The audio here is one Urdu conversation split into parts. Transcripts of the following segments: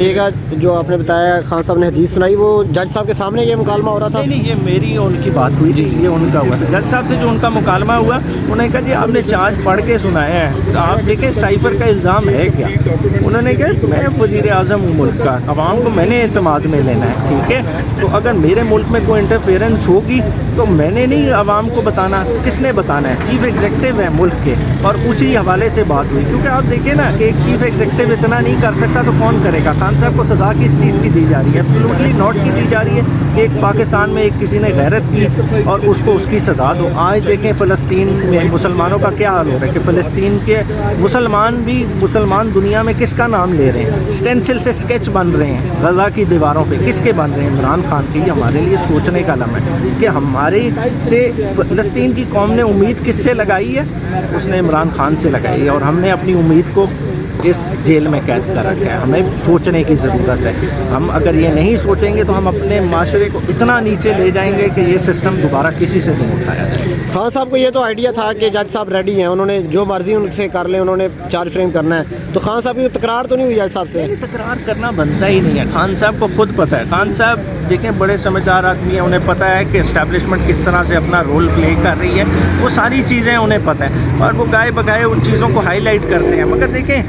یہ جو آپ نے بتایا خان صاحب نے حدیث سنائی وہ جج صاحب کے سامنے یہ مکالمہ ہو رہا تھا؟ نہیں، یہ میری اور ان کی بات ہوئی تھی، یہ ان کا ہوا تھا جج صاحب سے جو ان کا مکالمہ ہوا. انہوں نے کہا جی آپ نے چارج پڑھ کے سنایا ہے، آپ دیکھیں سائفر کا الزام ہے کیا. انہوں نے کہا میں وزیر اعظم ہوں ملک کا، عوام کو میں نے اعتماد میں لینا ہے، ٹھیک ہے. تو اگر میرے ملک میں کوئی انٹرفیئرنس ہوگی تو میں نے نہیں عوام کو بتانا، کس نے بتانا ہے؟ چیف ایگزیکٹو ہے ملک کے. اور اسی حوالے سے بات ہوئی، کیونکہ آپ دیکھیں نا کہ ایک چیف ایگزیکٹو اتنا نہیں کر سکتا تو کون کرے گا. خان صاحب کو سزا کس چیز کی دی جا رہی ہے؟ ایبسولوٹلی ناٹ کی دی جا رہی ہے کہ ایک پاکستان میں ایک کسی نے غیرت کی اور اس کو اس کی سزا دو. آج دیکھیں فلسطین میں مسلمانوں کا کیا حال ہو رہا ہے کہ فلسطین کے مسلمان دنیا میں کس کا نام لے رہے ہیں، اسٹینسل سے اسکیچ بن رہے ہیں غزہ کی دیواروں پہ. کس کے بن رہے ہیں؟ عمران خان کے. یہ ہمارے لیے سوچنے کا لمحہ ہے کہ ہمارے سے فلسطین کی قوم نے امید کس سے لگائی ہے؟ اس نے عمران خان سے لگائی ہے، اور ہم نے اپنی امید کو اس جیل میں قید کر رکھا ہے. ہمیں سوچنے کی ضرورت ہے. ہم اگر یہ نہیں سوچیں گے تو ہم اپنے معاشرے کو اتنا نیچے لے جائیں گے کہ یہ سسٹم دوبارہ کسی سے نہیں اٹھایا جائے. خان صاحب کو یہ تو آئیڈیا تھا کہ جج صاحب ریڈی ہیں، انہوں نے جو مرضی ان سے کر لیں، انہوں نے چارج فریم کرنا ہے. تو خان صاحب کی تکرار تو نہیں ہوئی جج صاحب سے؟ تکرار کرنا بنتا ہی نہیں ہے. خان صاحب کو خود پتہ ہے. خان صاحب دیکھیں بڑے سمجھدار آدمی ہیں، انہیں پتہ ہے کہ اسٹیبلشمنٹ کس طرح سے اپنا رول پلے کر رہی ہے. وہ ساری چیزیں انہیں پتہ ہے اور وہ گائے بگائے ان چیزوں کو ہائی لائٹ کرتے ہیں. مگر دیکھیں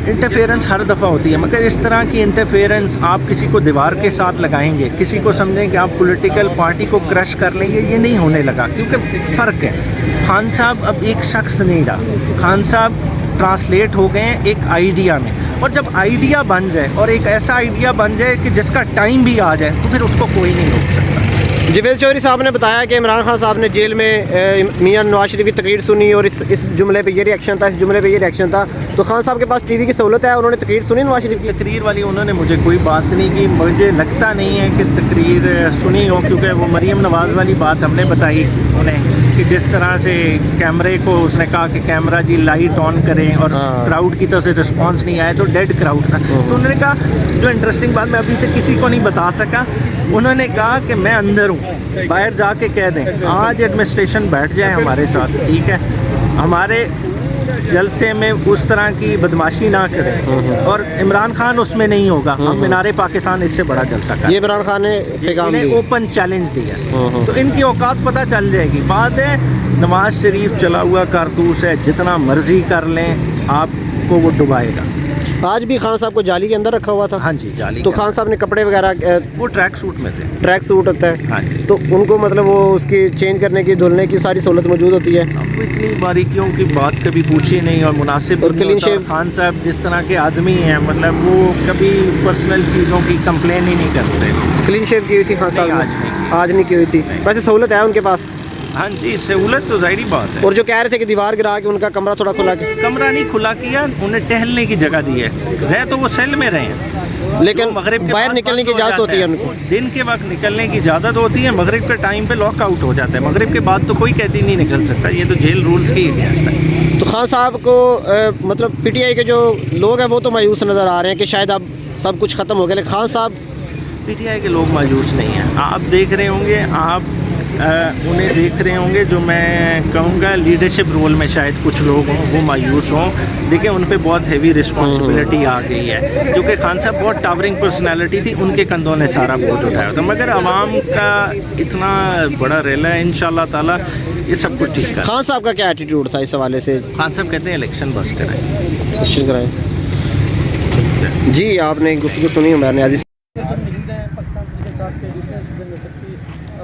انٹرفیئرنس ہر دفعہ ہوتی ہے، مگر اس طرح کی انٹرفیئرنس آپ کسی کو دیوار کے ساتھ لگائیں گے، کسی کو سمجھیں کہ آپ پولیٹیکل پارٹی کو کرش کر لیں گے، یہ نہیں ہونے لگا. کیونکہ فرق ہے. خان صاحب اب ایک شخص نہیں رہا. خان صاحب ٹرانسلیٹ ہو گئے ہیں ایک آئیڈیا میں، اور جب آئیڈیا بن جائے اور ایک ایسا آئیڈیا بن جائے کہ جس کا ٹائم بھی آ جائے تو پھر اس کو کوئی نہیں روک سکتا. جاوید چودھری صاحب نے بتایا کہ عمران خان صاحب نے جیل میں میاں نواز شریف کی تقریر سنی اور اس جملے پہ یہ ریئیکشن تھا، اس جملے پہ یہ ریئیکشن تھا. تو خان صاحب کے پاس ٹی وی کی سہولت ہے، انہوں نے تقریر سنی نواز شریف کی؟ تقریر والی انہوں نے مجھے کوئی بات نہیں کی. مجھے لگتا نہیں ہے کہ تقریر سنی ہو، کیونکہ وہ مریم نواز والی بات ہم نے بتائی انہیں کہ جس طرح سے کیمرے کو اس نے کہا کہ کیمرہ جی لائٹ آن کریں اور کراؤڈ کی طرف سے رسپانس نہیں آیا تو ڈیڈ کراؤڈ تھا. تو انہوں نے کہا جو انٹرسٹنگ بات میں ابھی سے کسی کو نہیں بتا سکا، انہوں نے کہا کہ میں اندر ہوں، باہر جا کے کہہ دیں. آج ایڈمنسٹریشن بیٹھ جائے ہمارے ساتھ، ٹھیک ہے، ہمارے جلسے میں اس طرح کی بدماشی نہ کریں، اور عمران خان اس میں نہیں ہوگا. ہم مینار پاکستان اس سے بڑا جلسہ کریں. یہ عمران خان نے پیغام اوپن چیلنج دیا، تو ان کی اوقات پتہ چل جائے گی. بات ہے نواز شریف چلا ہوا کارتوس ہے، جتنا مرضی کر لیں آپ کو وہ ڈبائے گا. آج بھی خان صاحب کو جالی کے اندر رکھا ہوا تھا؟ ہاں جی، جالی. تو خان صاحب نے کپڑے وغیرہ وہ ٹریک سوٹ میں تھے. ٹریک سوٹ ہوتا ہے؟ ہاں جی. تو ان کو مطلب وہ اس کی چینج کرنے کی، دھلنے کی ساری سہولت موجود ہوتی ہے؟ اب اتنی باریکیوں کی بات کبھی پوچھی نہیں اور مناسب. اور کلین شیو خان صاحب جس طرح کے آدمی ہیں، مطلب وہ کبھی پرسنل چیزوں کی کمپلین ہی نہیں کرتے. کلین شیو کی ہوئی تھی خان صاحب نے؟ آج نہیں کی ہوئی تھی. ویسے سہولت ہے ان کے پاس؟ ہاں جی، سہولت تو ظاہری بات ہے. اور جو کہہ رہے تھے کہ دیوار گرا کے ان کا کمرہ تھوڑا کھلا کے؟ کمرہ نہیں کھلا کیا، انہیں ٹہلنے کی جگہ دی ہے. رہ تو وہ سیل میں رہے ہیں، لیکن باہر نکلنے کی اجازت ہوتی ہے ان کو. دن کے وقت نکلنے کی اجازت ہوتی ہے، مغرب کے ٹائم پہ لاک آؤٹ ہو جاتا ہے. مغرب کے بعد تو کوئی قیدی نہیں نکل سکتا. یہ تو جیل رولز کی اگینسٹ ہے. تو خان صاحب کو مطلب پی ٹی آئی کے جو لوگ ہیں وہ تو مایوس نظر آ رہے ہیں کہ شاید اب سب کچھ ختم ہو گیا، لیکن خان صاحب پی ٹی آئی کے لوگ مایوس نہیں ہیں. آپ دیکھ رہے ہوں گے، آپ انہیں دیکھ رہے ہوں گے، جو میں کہوں گا لیڈرشپ رول میں شاید کچھ لوگ ہوں وہ مایوس ہوں. دیکھیں ان پہ بہت ہیوی رسپانسبلٹی آ گئی ہے، کیونکہ خان صاحب بہت ٹاورنگ پرسنالٹی تھی، ان کے کندھوں نے سارا بوجھ اٹھایا تھا. مگر عوام کا اتنا بڑا ریلا ہے، انشاءاللہ تعالیٰ یہ سب کچھ ٹھیک ہے. خان صاحب کا کیا ایٹیٹیوڈ تھا اس حوالے سے؟ خان صاحب کہتے ہیں الیکشن بس کرائیں. الیکشن کرائیں. جی آپ نے گفتگو سنی عمر نیازی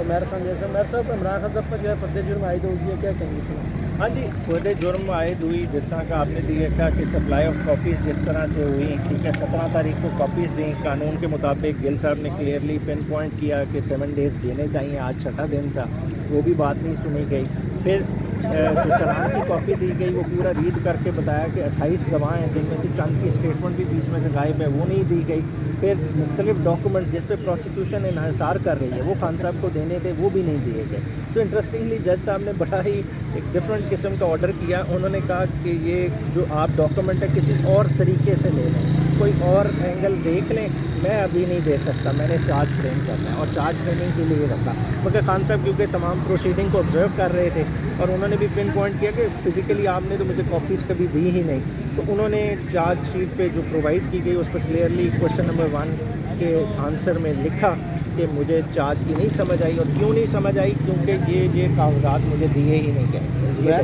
عمر خان جیسا. عمر صاحب عمران خان صاحب پر جو ہے فرد جرم عائد ہو گئی ہے، کیا کہیں گے؟ ہاں جی، فرد جرم عائد ہوئی. جس طرح کا آپ نے دیکھا کہ سپلائی آف کاپیز جس طرح سے ہوئی، ٹھیک ہے، 17 تاریخ کو کاپیز دیں. قانون کے مطابق گل صاحب نے کلیئرلی پن پوائنٹ کیا کہ 7 ڈیز دینے چاہیے. آج 6واں دن تھا، وہ بھی بات نہیں سنی گئی. پھر جو چلان کی کاپی دی گئی وہ پورا ریڈ کر کے بتایا کہ 28 گواہ ہیں، جن میں سے چند کی اسٹیٹمنٹ بھی بیچ میں سے غائب ہے، وہ نہیں دی گئی. پھر مختلف ڈاکومنٹ جس پہ پروسیکیوشن انحصار کر رہی ہے وہ خان صاحب کو دینے تھے، وہ بھی نہیں دیے گئے. تو انٹرسٹنگلی جج صاحب نے بڑا ہی ایک ڈفرینٹ قسم کا آرڈر کیا. انہوں نے کہا کہ یہ جو آپ ڈاکومنٹ ہے کسی اور طریقے سے لے لیں، کوئی اور اینگل دیکھ لیں، میں ابھی نہیں دے سکتا، میں نے چارج فریم کرنا ہے اور چارج فریمنگ کے لیے رکھا. مگر خان صاحب کیونکہ تمام پروسیڈنگ کو آبزرو کر رہے تھے اور انہوں نے بھی پن پوائنٹ کیا کہ فزیکلی آپ نے تو مجھے کاپیز کبھی دی ہی نہیں. تو انہوں نے چارج شیٹ پہ جو پرووائڈ کی گئی اس پہ کلیئرلی کوشچن نمبر 1 کے آنسر میں لکھا کہ مجھے چارج کی نہیں سمجھ آئی. اور کیوں نہیں سمجھ آئی؟ کیونکہ یہ کاغذات مجھے دیے ہی نہیں گئے. عمیر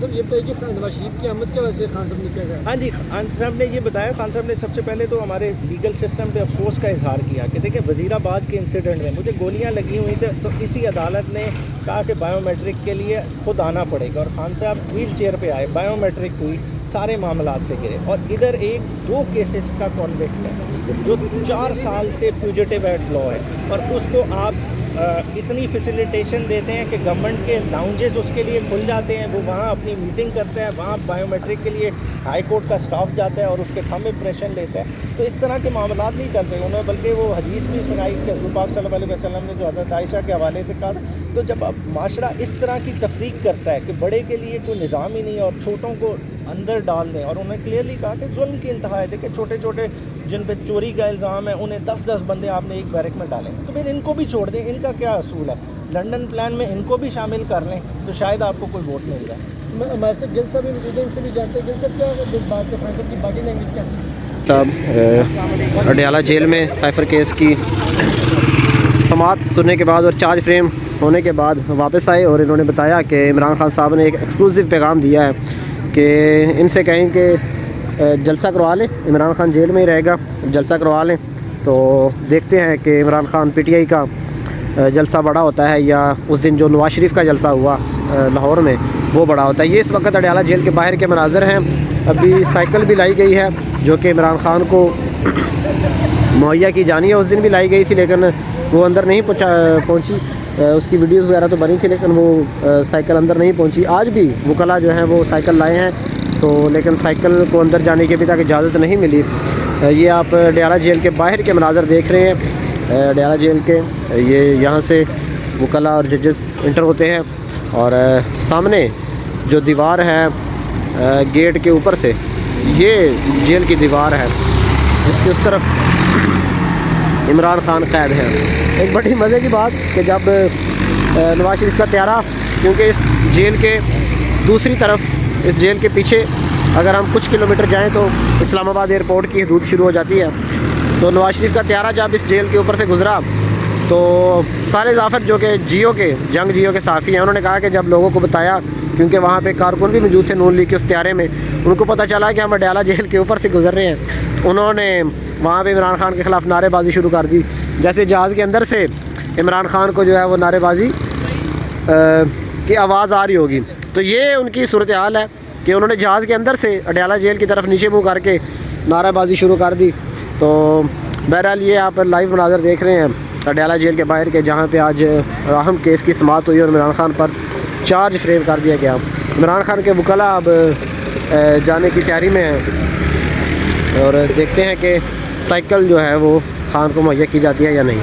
صاحب یہ بتائیے کہ نواز شریف کی آمد کی وجہ سے خان صاحب نے کیا کہا؟ ہاں جی، خان صاحب نے یہ بتایا. خان صاحب نے سب سے پہلے تو ہمارے لیگل سسٹم پہ افسوس کا اظہار کیا کہ دیکھیں وزیر آباد کے انسیڈنٹ میں مجھے گولیاں لگی ہوئی تھیں تو اسی عدالت نے کہا کہ بایو میٹرک کے لیے خود آنا پڑے گا. اور خان صاحب ویل چیئر پہ آئے، بایو میٹرک ہوئی، سارے معاملات سے گرے. اور ادھر 2 کیسز کا کانوکٹ ہے جو 4 سال سے فیوجیٹیو ایٹ لا ہے، اور اس کو آپ اتنی فیسیلیٹیشن دیتے ہیں کہ گورنمنٹ کے لاؤنجز اس کے لیے کھل جاتے ہیں، وہ وہاں اپنی میٹنگ کرتے ہیں، وہاں بایو میٹرک کے لیے ہائی کورٹ کا اسٹاف جاتا ہے اور اس کے تھم امپریشن لیتا ہے. تو اس طرح کے معاملات نہیں چلتے. انہوں نے بلکہ وہ حدیث بھی سنائی کہ حضور پاک صلی اللہ علیہ وسلم نے جو حضرت عائشہ کے حوالے سے کہا. تو جب اب معاشرہ اس طرح کی تفریق کرتا ہے کہ بڑے کے لیے کوئی نظام ہی نہیں اور چھوٹوں کو اندر ڈال دیں، اور انہوں نے کلیئرلی کہا کہ ظلم کی انتہا ہے. دیکھیں چھوٹے چھوٹے جن پہ چوری کا الزام ہے انہیں 10 بندے آپ نے ایک بیرک میں ڈالیں، تو پھر ان کو بھی چھوڑ دیں. ان کا کیا اصول ہے؟ لنڈن پلان میں ان کو بھی شامل کر لیں تو شاید آپ کو کوئی ووٹ مل جائے. ہمارے سے گل صاحب بھی موجود ہیں، ان سے بھی جانتے ہیں. گل صاحب کیا بات ہے خان صاحب کی باڈی لینگویج کیا تھی؟ صاحب اڈیالہ جیل میں سائفر کیس کی سماعت سننے کے بعد اور چارج فریم ہونے کے بعد واپس آئے، اور انہوں نے بتایا کہ عمران خان صاحب نے ایک ایکسکلوسیو پیغام دیا ہے کہ ان سے کہیں کہ جلسہ کروا لیں. عمران خان جیل میں ہی رہے گا، جلسہ کروا لیں. تو دیکھتے ہیں کہ Imran Khan P T I کا جلسہ بڑا ہوتا ہے یا اس دن جو نواز شریف کا جلسہ ہوا لاہور میں وہ بڑا ہوتا ہے. یہ اس وقت اڈیالہ جیل کے باہر کے مناظر ہیں. ابھی سائیکل بھی لائی گئی ہے جو کہ عمران خان کو مہیا کی جانی ہے. اس دن بھی لائی گئی تھی لیکن وہ اندر نہیں پہنچی. اس کی ویڈیوز وغیرہ تو بنی تھی لیکن وہ سائیکل اندر نہیں پہنچی. آج بھی وکلاء جو ہیں وہ سائیکل لائے ہیں تو لیکن سائیکل کو اندر جانے کی ابھی تک اجازت نہیں ملی. یہ آپ اڈیالہ جیل کے باہر کے مناظر دیکھ رہے ہیں. اڈیالہ جیل کے یہ یہاں سے وکلاء اور ججز انٹر ہوتے ہیں، اور سامنے جو دیوار ہے گیٹ کے اوپر سے یہ جیل کی دیوار ہے جس کی اس طرف عمران خان قید ہے. ایک بڑی مزے کی بات کہ جب نواز شریف کا طیارہ، کیونکہ اس جیل کے دوسری طرف اس جیل کے پیچھے اگر ہم کچھ کلومیٹر جائیں تو اسلام آباد ایئرپورٹ کی حدود شروع ہو جاتی ہے. تو نواز شریف کا طیارہ جب اس جیل کے اوپر سے گزرا تو صالح ظافر جو کہ جیو کے صحافی ہیں، انہوں نے کہا کہ جب لوگوں کو بتایا، کیونکہ وہاں پہ کارکن بھی موجود تھے نون لیگ کے اس طیارے میں، ان کو پتہ چلا کہ ہم اڈیالہ جیل کے اوپر سے گزر رہے ہیں، انہوں نے وہاں پہ عمران خان کے خلاف نعرے بازی شروع کر دی. جیسے جہاز کے اندر سے عمران خان کو جو ہے وہ نعرے بازی کی آواز آ رہی ہوگی. تو یہ ان کی صورتحال ہے کہ انہوں نے جہاز کے اندر سے اڈیالہ جیل کی طرف نیچے منہ کر کے نعرہ بازی شروع کر دی. تو بہرحال یہ آپ لائیو مناظر دیکھ رہے ہیں اڈیالہ جیل کے باہر کے، جہاں پہ آج اہم کیس کی سماعت ہوئی اور عمران خان پر چارج فریم کر دیا گیا. عمران خان کے وکلاء اب جانے کی تیاری میں ہیں اور دیکھتے ہیں کہ سائیکل جو ہے وہ خان کو مہیا کی جاتی ہے یا نہیں.